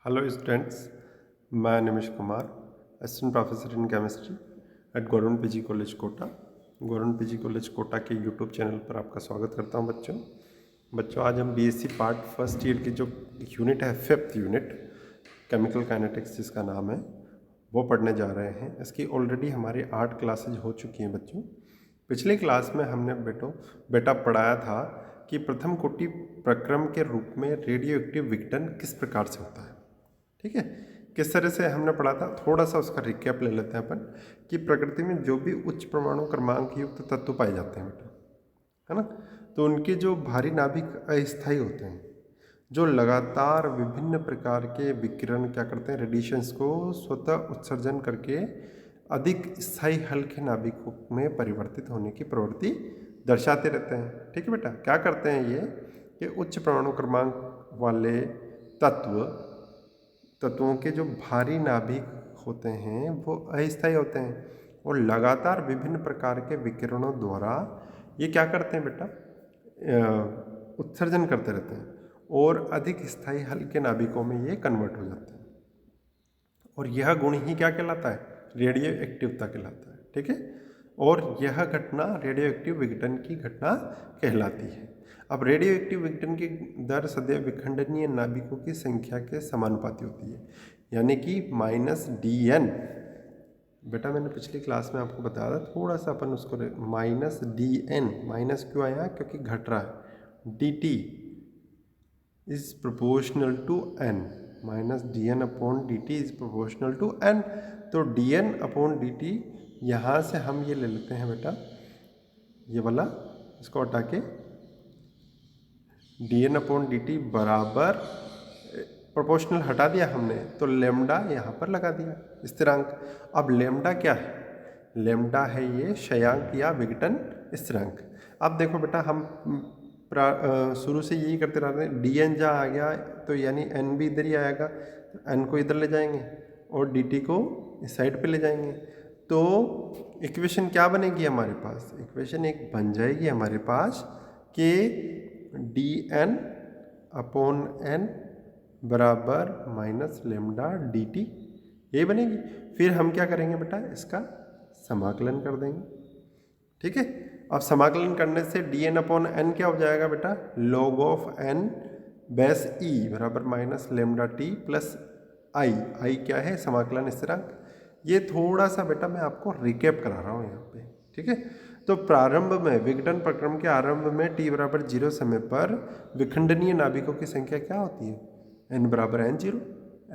Hello students, मैं Nimish Kumar, assistant professor in chemistry at government PG college Kota. Government PG college Kota के YouTube channel पर आपका स्वागत करता हूं बच्चों। आज हम बीएससी पार्ट फर्स्ट ईयर की जो यूनिट है, 5th यूनिट केमिकल काइनेटिक्स जिसका नाम है, वो पढ़ने जा रहे हैं। इसकी ऑलरेडी हमारी 8 क्लासेज हो चुकी हैं बच्चों। पिछली क्लास में हमने बेटा पढ़ाया था कि प्रथम कोटि प्रक्रम के रूप में रेडियो एक्टिव विघटन किस प्रकार से होता है। ठीक है, किस तरह से हमने पढ़ा था, थोड़ा सा उसका रिकैप ले लेते हैं अपन कि प्रकृति में जो भी उच्च परमाणु क्रमांक युक्त तत्व पाए जाते हैं बेटा, है ना, तो उनके जो भारी नाभिक अस्थायी होते हैं, जो लगातार विभिन्न प्रकार के विकिरण क्या करते हैं, रेडिएशंस को स्वतः उत्सर्जन करके अधिक स्थायी हल्के नाभिकों में परिवर्तित होने की प्रवृत्ति दर्शाते रहते हैं। ठीक है बेटा, क्या करते हैं ये कि उच्च परमाणु क्रमांक वाले तत्वों के जो भारी नाभिक होते हैं वो अस्थायी होते हैं और लगातार विभिन्न प्रकार के विकिरणों द्वारा ये क्या करते हैं बेटा, उत्सर्जन करते रहते हैं और अधिक स्थायी हल्के नाभिकों में ये कन्वर्ट हो जाते हैं। और यह गुण ही क्या कहलाता है, रेडियो एक्टिवता कहलाता है। ठीक है, और यह घटना रेडियो एक्टिव विघटन की घटना कहलाती है। अब रेडियो एक्टिव विघटन की दर सदैव विखंडनीय नाभिकों की संख्या के समानुपाती होती है, यानी कि -dn। बेटा मैंने पिछली क्लास में आपको बताया था, थोड़ा सा अपन उसको -dn, माइनस क्यों आया, क्योंकि घट रहा है। dt is proportional to n, -dn/dt is proportional to n। तो dn/dt यहाँ से हम ये ले लेते हैं बेटा, ये वाला इसको हटा के dn/dt बराबर प्रोपोर्शनल हटा दिया हमने, तो लेमडा यहाँ पर लगा दिया स्थिरांक। अब लेमडा क्या है, लेमडा है ये क्षयांक या विघटन स्थिरांक। अब देखो बेटा, हम शुरू से यही करते रहते हैं, dn जहाँ आ गया तो यानी n भी इधर ही आएगा, तो n को इधर ले जाएंगे और dt को इस साइड पे ले जाएंगे। तो इक्वेशन क्या बनेगी हमारे पास, इक्वेशन एक बन जाएगी हमारे पास कि dn/n बराबर -λ/dt, ये बनेगी। फिर हम क्या करेंगे बेटा, इसका समाकलन कर देंगे। ठीक है, अब समाकलन करने से dn/n क्या हो जाएगा बेटा, log of n base e बराबर -λt प्लस i क्या है, समाकलन स्थिरांक। ये थोड़ा सा बेटा मैं आपको रिकैप करा रहा हूँ यहाँ पे। ठीक है, तो प्रारंभ में विघटन प्रक्रम के आरंभ में t बराबर 0 समय पर विखंडनीय नाभिकों की संख्या क्या होती है, n बराबर n0।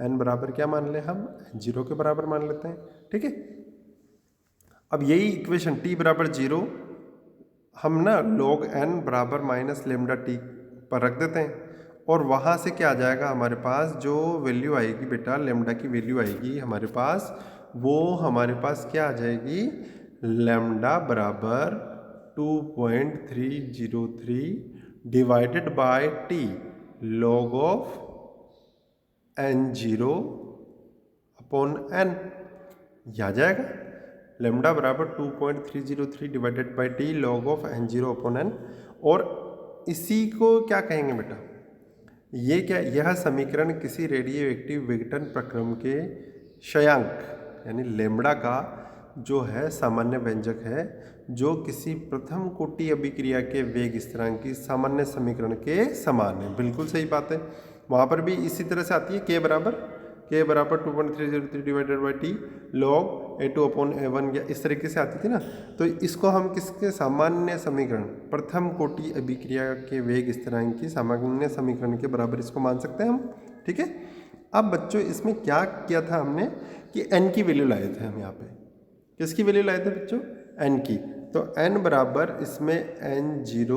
n बराबर क्या मान ले हम, n0 के बराबर मान लेते हैं। ठीक है, अब यही इक्वेशन t बराबर 0 हम ना log n बराबर -λt पर रख देते हैं और वहाँ से क्या आ जाएगा हमारे पास, जो वैल्यू आएगी बेटा, लेमडा की वैल्यू आएगी हमारे पास, वो हमारे पास क्या आ जाएगी, लेमडा बराबर 2.303 divided by T log of n0/n, यह आ जाएगा लेमडा बराबर 2.303 divided by T log of n0/n। और इसी को क्या कहेंगे बेटा, ये क्या, यह समीकरण किसी रेडियो एक्टिव विघटन प्रक्रम के क्षयांक यानी लेमडा का जो है सामान्य व्यंजक है, जो किसी प्रथम कोटि अभिक्रिया के वेग स्थिरांक की सामान्य समीकरण के समान है। बिल्कुल सही बात है, वहाँ पर भी इसी तरह से आती है, k बराबर 2.303 divided by T log a2/a1, या इस तरीके से आती थी ना। तो इसको हम किसके सामान्य समीकरण, प्रथम कोटि अभिक्रिया के वेग स्थिरांक की सामान्य समीकरण के बराबर इसको मान सकते हैं हम। ठीक है, अब बच्चों इसमें क्या किया था हमने कि n की वैल्यू लाए थे हम यहाँ पे, किसकी वैल्यू लाए थे बच्चों, n की। तो n बराबर इसमें n0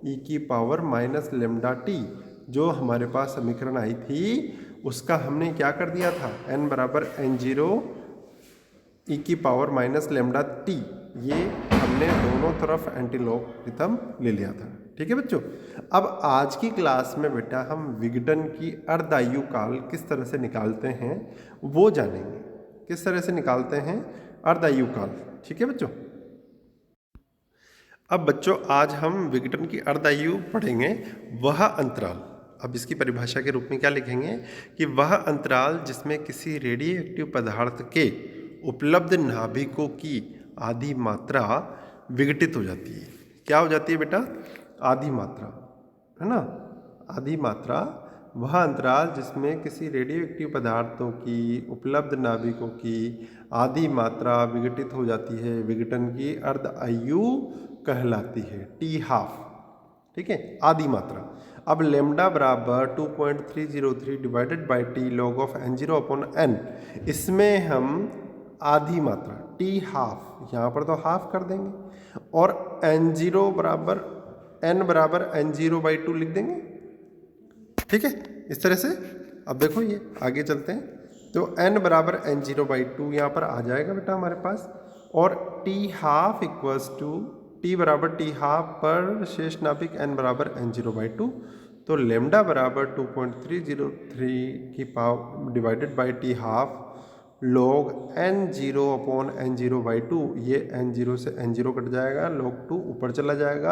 e⁻−λt जो हमारे पास समीकरण आई थी, उसका हमने क्या कर दिया था, n बराबर n0 e⁻−λt, ये हमने दोनों तरफ एंटीलॉगरिथम ले लिया था। ठीक है बच्चों, अब आज की क्लास में बेटा हम विघटन की अर्धायु काल किस तरह से निकालते हैं वो जानेंगे, किस तरह से निकालते हैं अर्धायु काल। ठीक है बच्चों, अब बच्चों आज हम विघटन की अर्धायु पढ़ेंगे, वह अंतराल। अब इसकी परिभाषा के रूप में क्या लिखेंगे कि वह अंतराल जिसमें किसी रेडियो एक्टिव पदार्थ के उपलब्ध नाभिकों की आधी मात्रा विघटित हो जाती है। क्या हो जाती है बेटा? आधी मात्रा, है ना, आधी मात्रा। वह अंतराल जिसमें किसी रेडियो एक्टिव पदार्थों की उपलब्ध नाभिकों की आधी मात्रा विघटित हो जाती है, विघटन की अर्ध आयु कहलाती है, टी हाफ। ठीक है, आधी मात्रा। अब लेमडा बराबर 2.303 divided by T log of n0 upon n, इसमें हम आधी मात्रा टी हाफ, यहाँ पर तो हाफ कर देंगे, और n0 बराबर n बराबर n0 बाई 2 लिख देंगे। ठीक है, इस तरह से। अब देखो ये आगे चलते हैं, तो n बराबर n0 बाई 2 यहाँ पर आ जाएगा बेटा हमारे पास, और T half equals to T बराबर टी हाफ पर शेष नाभिक n बराबर n0 बाई 2, तो लेमडा बराबर 2.303 की power divided by T half log n0 upon n0 by 2, ये n0 से n0 कट जाएगा, log 2 ऊपर चला जाएगा,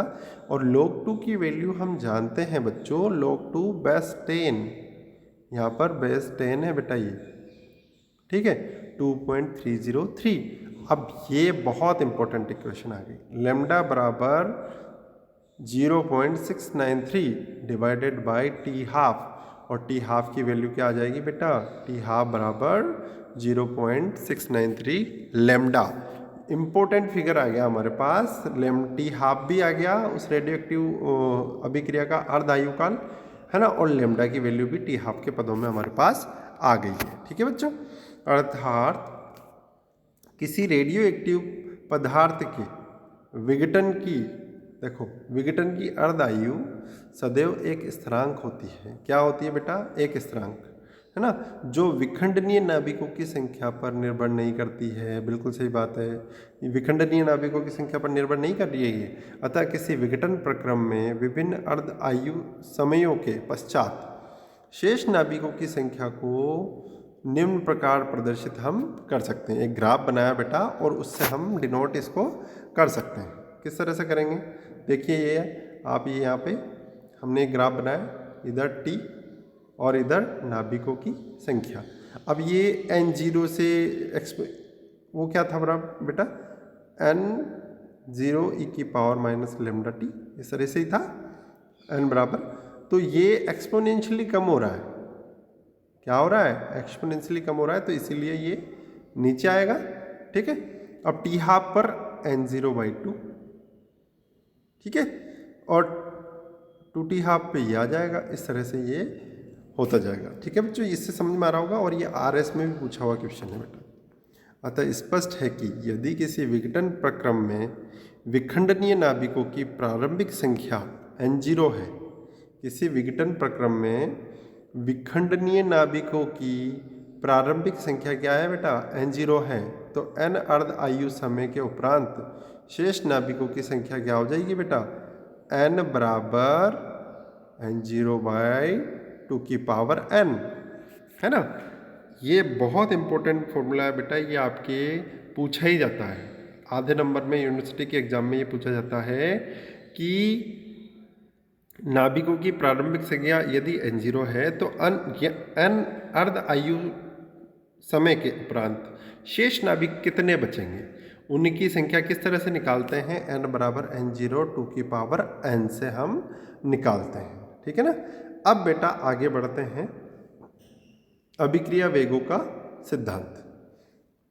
और log 2 की वैल्यू हम जानते हैं बच्चों, log 2 बेस 10, यहाँ पर बेस 10 है बेटा ये। ठीक है, 2.303। अब ये बहुत इंपॉर्टेंट इक्वेशन आ गई, लेमडा बराबर 0.693 डिवाइडेड बाई टी हाफ, और टी हाफ की वैल्यू क्या आ जाएगी बेटा? टी हाफ बराबर 0.693 लेमडा। इम्पोर्टेंट फिगर आ गया हमारे पास, टी हाफ भी आ गया उस रेडियो एक्टिव अभिक्रिया का अर्ध आयुकाल, है ना, और लेमडा की वैल्यू भी टी हाफ के पदों में हमारे पास आ गई है। ठीक है बच्चों, अर्थात किसी रेडियो एक्टिव पदार्थ के विघटन की, देखो विघटन की अर्ध आयु सदैव एक स्थिरांक होती है। क्या होती है बेटा? एक स्थिरांक, है ना, जो विखंडनीय नाभिकों की संख्या पर निर्भर नहीं करती है। बिल्कुल सही बात है, विखंडनीय नाभिकों की संख्या पर निर्भर नहीं कर रही है ये। अतः किसी विघटन प्रक्रम में विभिन्न अर्ध आयु समयों के पश्चात शेष नाभिकों की संख्या को निम्न प्रकार प्रदर्शित हम कर सकते हैं। एक ग्राफ बनाया बेटा, और उससे हम डिनोट इसको कर सकते हैं। किस तरह से करेंगे? देखिए ये आप, ये यहाँ पे हमने एक ग्राफ बनाया, इधर टी और इधर नाभिकों की संख्या। अब ये n0 से वो क्या था बेटा? n0 e की पावर माइनस लेमडा टी, इस तरह से ही था n बराबर। तो ये एक्सपोनेंशियली कम हो रहा है। क्या हो रहा है? एक्सपोनेंशियली कम हो रहा है, तो इसीलिए ये नीचे आएगा। ठीक है, अब टी हाफ पर n0 बाई 2, ठीक है, और 2t हाफ पे ये आ जाएगा। इस तरह से ये होता जाएगा। ठीक है बच्चों, इससे समझ में आ रहा होगा, और ये RS में भी पूछा हुआ क्वेश्चन है बेटा। अतः स्पष्ट है कि यदि किसी विघटन प्रक्रम में विखंडनीय नाभिकों की प्रारंभिक संख्या n0 है, किसी विघटन प्रक्रम में विखंडनीय नाभिकों की प्रारंभिक संख्या क्या है बेटा? n0 है, तो n अर्ध आयु समय के उपरांत शेष नाभिकों की संख्या क्या हो जाएगी बेटा? n बराबर n0 बाई 2 की पावर n, है ना। ये बहुत इंपॉर्टेंट फॉर्मूला है बेटा, ये आपके पूछा ही जाता है आधे नंबर में, यूनिवर्सिटी के एग्जाम में ये पूछा जाता है कि नाभिकों की प्रारंभिक संख्या यदि n0 है तो n अर्ध आयु समय के उपरांत शेष नाभिक कितने बचेंगे, उनकी संख्या किस तरह से निकालते हैं? n बराबर n0 2 की पावर n से हम निकालते हैं। ठीक है ना। अब बेटा आगे बढ़ते हैं, अभिक्रिया वेगों का सिद्धांत।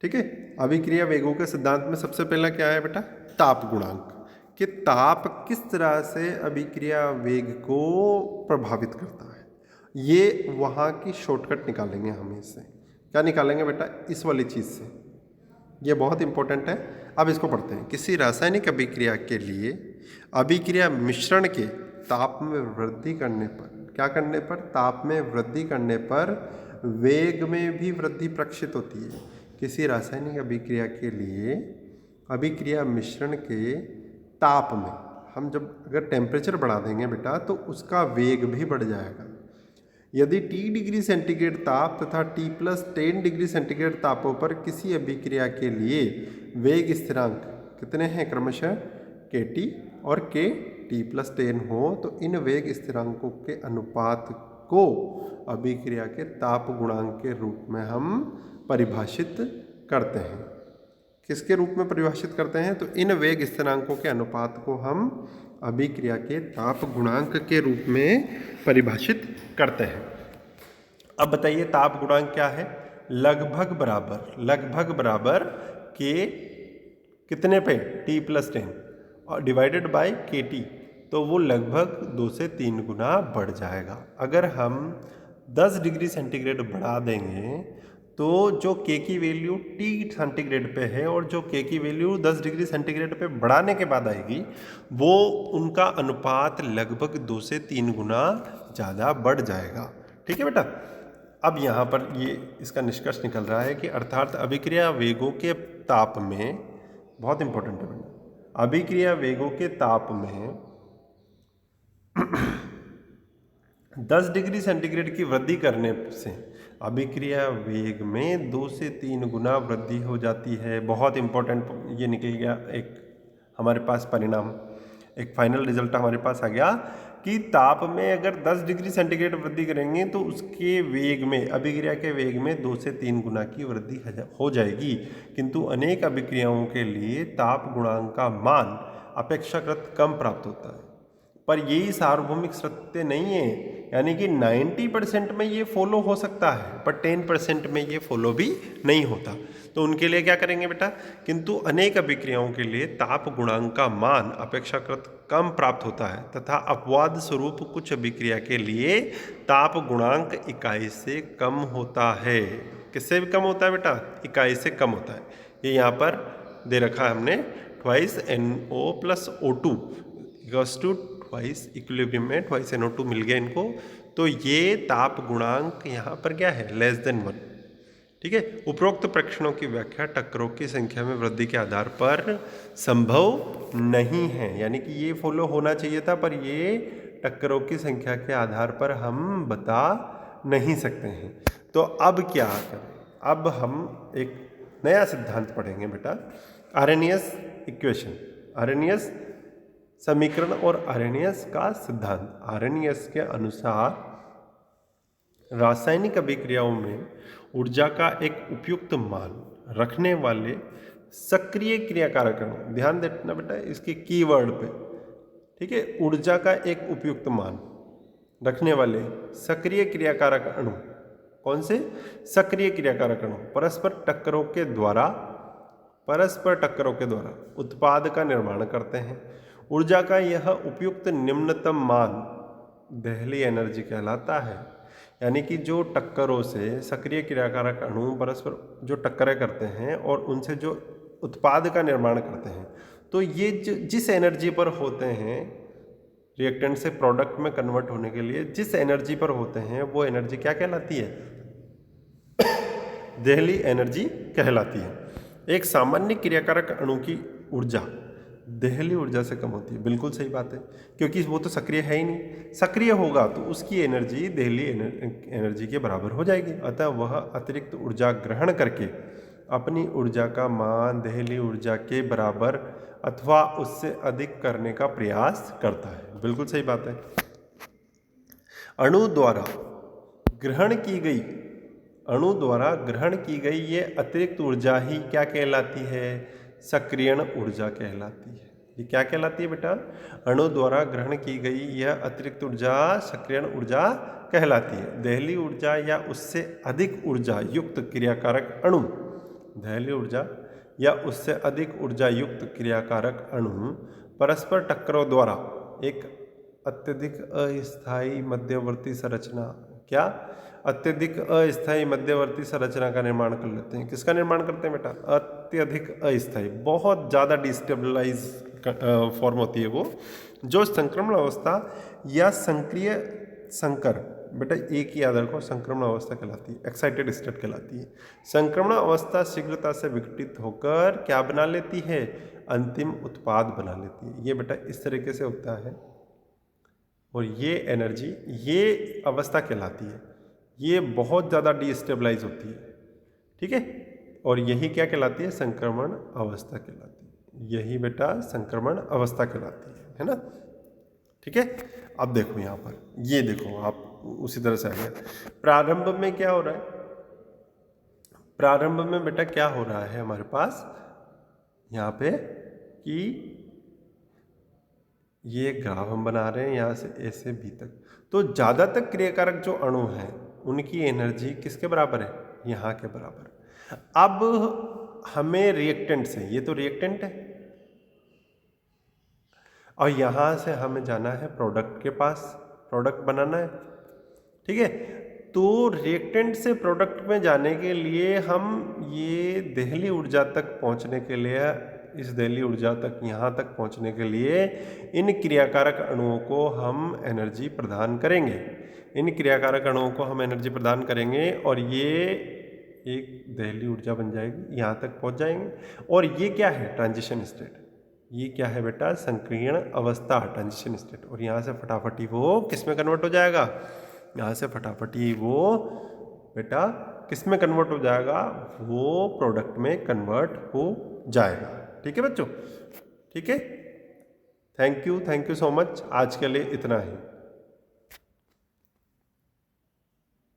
ठीक है, अभिक्रिया वेगों के सिद्धांत में सबसे पहला क्या है बेटा? ताप गुणांक, कि ताप किस तरह से अभिक्रिया वेग को प्रभावित करता है। ये वहाँ की शॉर्टकट निकालेंगे हम इससे। क्या निकालेंगे बेटा? इस वाली चीज़ से। ये बहुत इंपॉर्टेंट है। अब इसको पढ़ते हैं। किसी रासायनिक अभिक्रिया के लिए अभिक्रिया मिश्रण के ताप में वृद्धि करने पर, क्या करने पर? ताप में वृद्धि करने पर वेग में भी वृद्धि प्रक्षित होती है। किसी रासायनिक अभिक्रिया के लिए अभिक्रिया मिश्रण के ताप में हम जब अगर टेम्परेचर बढ़ा देंगे बेटा तो उसका वेग भी बढ़ जाएगा। यदि T डिग्री सेंटीग्रेड ताप तथा T+10 डिग्री सेंटीग्रेड तापों पर किसी अभिक्रिया के लिए वेग स्थिरांक कितने हैं क्रमशः? KT और KT+10 हो, तो इन वेग स्थिरांकों के अनुपात को अभिक्रिया के ताप गुणांक के रूप में हम परिभाषित करते हैं। किसके रूप में परिभाषित करते हैं? तो इन वेग स्थिरांकों के अनुपात को हम अभिक्रिया के ताप गुणांक के रूप में परिभाषित करते हैं। अब बताइए ताप गुणांक क्या है? लगभग बराबर के कितने पे? t+10 और डिवाइडेड बाय kT, तो वो लगभग 2 से 3 गुना बढ़ जाएगा। अगर हम 10 डिग्री सेंटीग्रेड बढ़ा देंगे तो जो K की वैल्यू T सेंटीग्रेड पे है और जो K की वैल्यू 10 डिग्री सेंटीग्रेड पे बढ़ाने के बाद आएगी, वो उनका अनुपात लगभग 2 से 3 गुना ज़्यादा बढ़ जाएगा। ठीक है बेटा। अब यहाँ पर ये इसका निष्कर्ष निकल रहा है कि अर्थात अभिक्रिया वेगों के ताप में, बहुत इंपॉर्टेंट है बेटा, अभिक्रिया वेगों के ताप में 10 डिग्री सेंटीग्रेड की वृद्धि करने से अभिक्रिया वेग में 2 से 3 गुना वृद्धि हो जाती है। बहुत इंपॉर्टेंट ये निकल गया एक हमारे पास परिणाम, एक फाइनल रिजल्ट हमारे पास आ गया कि ताप में अगर 10 डिग्री सेंटीग्रेड वृद्धि करेंगे तो उसके वेग में, अभिक्रिया के वेग में 2 से 3 गुना की वृद्धि हो जाएगी। किंतु अनेक अभिक्रियाओं के लिए ताप गुणांक का मान अपेक्षाकृत कम प्राप्त होता है। पर यही सार्वभौमिक सत्य नहीं है, यानी कि 90% में ये फॉलो हो सकता है पर 10% में ये फॉलो भी नहीं होता। तो उनके लिए क्या करेंगे बेटा? किंतु अनेक अभिक्रियाओं के लिए ताप गुणांक का मान अपेक्षाकृत कम प्राप्त होता है तथा अपवाद स्वरूप कुछ अभिक्रिया के लिए ताप गुणांक इकाई से कम होता है। किससे भी कम होता है बेटा? इकाई से कम होता है। ये यहाँ पर दे रखा है हमने, twice NO + O2 equals to twice, equilibrium में ट्वाइस NO2 मिल गया इनको, तो ये ताप गुणांक यहाँ पर क्या है? <1। ठीक है। उपरोक्त प्रश्नों की व्याख्या टक्करों की संख्या में वृद्धि के आधार पर संभव नहीं है, यानी कि ये फॉलो होना चाहिए था पर ये टक्करों की संख्या के आधार पर हम बता नहीं सकते हैं। तो अब क्या करें? अब हम एक नया सिद्धांत पढ़ेंगे बेटा, आर्हेनियस इक्वेशन, आर्हेनियस समीकरण और आर्हेनियस का सिद्धांत। आर्हेनियस के अनुसार रासायनिक अभिक्रियाओं में ऊर्जा का एक उपयुक्त मान रखने वाले सक्रिय क्रियाकारक अणु, ध्यान देना बेटा इसके कीवर्ड पे, ठीक है, ऊर्जा का एक उपयुक्त मान रखने वाले सक्रिय क्रियाकारक अणु, कौन से? सक्रिय क्रियाकारक अणु परस्पर टक्करों के द्वारा उत्पाद का निर्माण करते हैं। ऊर्जा का यह उपयुक्त निम्नतम मान देहली एनर्जी कहलाता है। यानी कि जो टक्करों से सक्रिय क्रियाकारक अणु परस्पर जो टक्करें करते हैं और उनसे जो उत्पाद का निर्माण करते हैं, तो ये जिस एनर्जी पर होते हैं, रिएक्टेंट से प्रोडक्ट में कन्वर्ट होने के लिए जिस एनर्जी पर होते हैं, वो एनर्जी क्या कहलाती है? देहली एनर्जी कहलाती है। एक सामान्य क्रियाकारक अणु की ऊर्जा देहली ऊर्जा से कम होती है। बिल्कुल सही बात है, क्योंकि वो तो सक्रिय है ही नहीं। सक्रिय होगा तो उसकी एनर्जी देहली एनर्जी के बराबर हो जाएगी। अतः वह अतिरिक्त ऊर्जा ग्रहण करके अपनी ऊर्जा का मान देहली ऊर्जा के बराबर अथवा उससे अधिक करने का प्रयास करता है। बिल्कुल सही बात है। अणु द्वारा ग्रहण की गई ये अतिरिक्त ऊर्जा ही क्या कहलाती है? सक्रियण ऊर्जा कहलाती है। ये क्या कहलाती है बेटा? अणु द्वारा ग्रहण की गई यह अतिरिक्त ऊर्जा सक्रियण ऊर्जा कहलाती है। देहली ऊर्जा या उससे अधिक ऊर्जा युक्त क्रियाकारक अणु, देहली ऊर्जा या उससे अधिक ऊर्जा युक्त क्रियाकारक अणु परस्पर टक्करों द्वारा एक अत्यधिक अस्थायी मध्यवर्ती संरचना, क्या? अत्यधिक अस्थायी मध्यवर्ती संरचना का निर्माण कर लेते हैं। किसका निर्माण करते हैं बेटा? अत्यधिक अस्थायी, बहुत ज़्यादा डिस्टेबलाइज फॉर्म होती है वो, जो संक्रमण अवस्था या संक्रिय संकर, बेटा एक ही याद रखो, संक्रमण अवस्था कहलाती है, एक्साइटेड स्टेट कहलाती है। संक्रमण अवस्था शीघ्रता से विघटित होकर क्या बना लेती है? अंतिम उत्पाद बना लेती है। ये बेटा इस तरीके से होता है और ये एनर्जी, ये अवस्था कहलाती है। ये बहुत ज़्यादा डिस्टेबलाइज होती है, ठीक है, और यही क्या कहलाती है? संक्रमण अवस्था कहलाती है। यही बेटा संक्रमण अवस्था कहलाती है ना, ठीक है। अब देखो यहाँ पर, ये देखो आप उसी तरह से आ गया। प्रारंभ में क्या हो रहा है, प्रारंभ में बेटा क्या हो रहा है हमारे पास यहाँ पे कि ये ग्राफ हम बना रहे हैं यहाँ से ए से बी तक। तो ज़्यादातर क्रियाकारक जो अणु हैं उनकी एनर्जी किसके बराबर है, यहाँ के बराबर। अब हमें रिएक्टेंट से, ये तो रिएक्टेंट है, और यहाँ से हमें जाना है प्रोडक्ट के पास, प्रोडक्ट बनाना है, ठीक है। तो रिएक्टेंट से प्रोडक्ट में जाने के लिए हम ये देहली ऊर्जा तक पहुँचने के लिए, इस देहली ऊर्जा तक यहाँ तक पहुँचने के लिए इन क्रियाकारक अणुओं को हम एनर्जी प्रदान करेंगे, इन क्रियाकारक अणुओं को हम एनर्जी प्रदान करेंगे और ये एक देहली ऊर्जा बन जाएगी, यहाँ तक पहुँच जाएंगे। और ये क्या है, ट्रांजिशन स्टेट, ये क्या है बेटा, संकीर्ण अवस्था, ट्रांजिशन स्टेट। और यहाँ से फटाफटी वो किस में कन्वर्ट हो जाएगा, यहाँ से फटाफटी वो बेटा किस में कन्वर्ट हो जाएगा, वो प्रोडक्ट में कन्वर्ट हो जाएगा। ठीक है बच्चों, ठीक है। Thank you so much. आज के लिए इतना ही।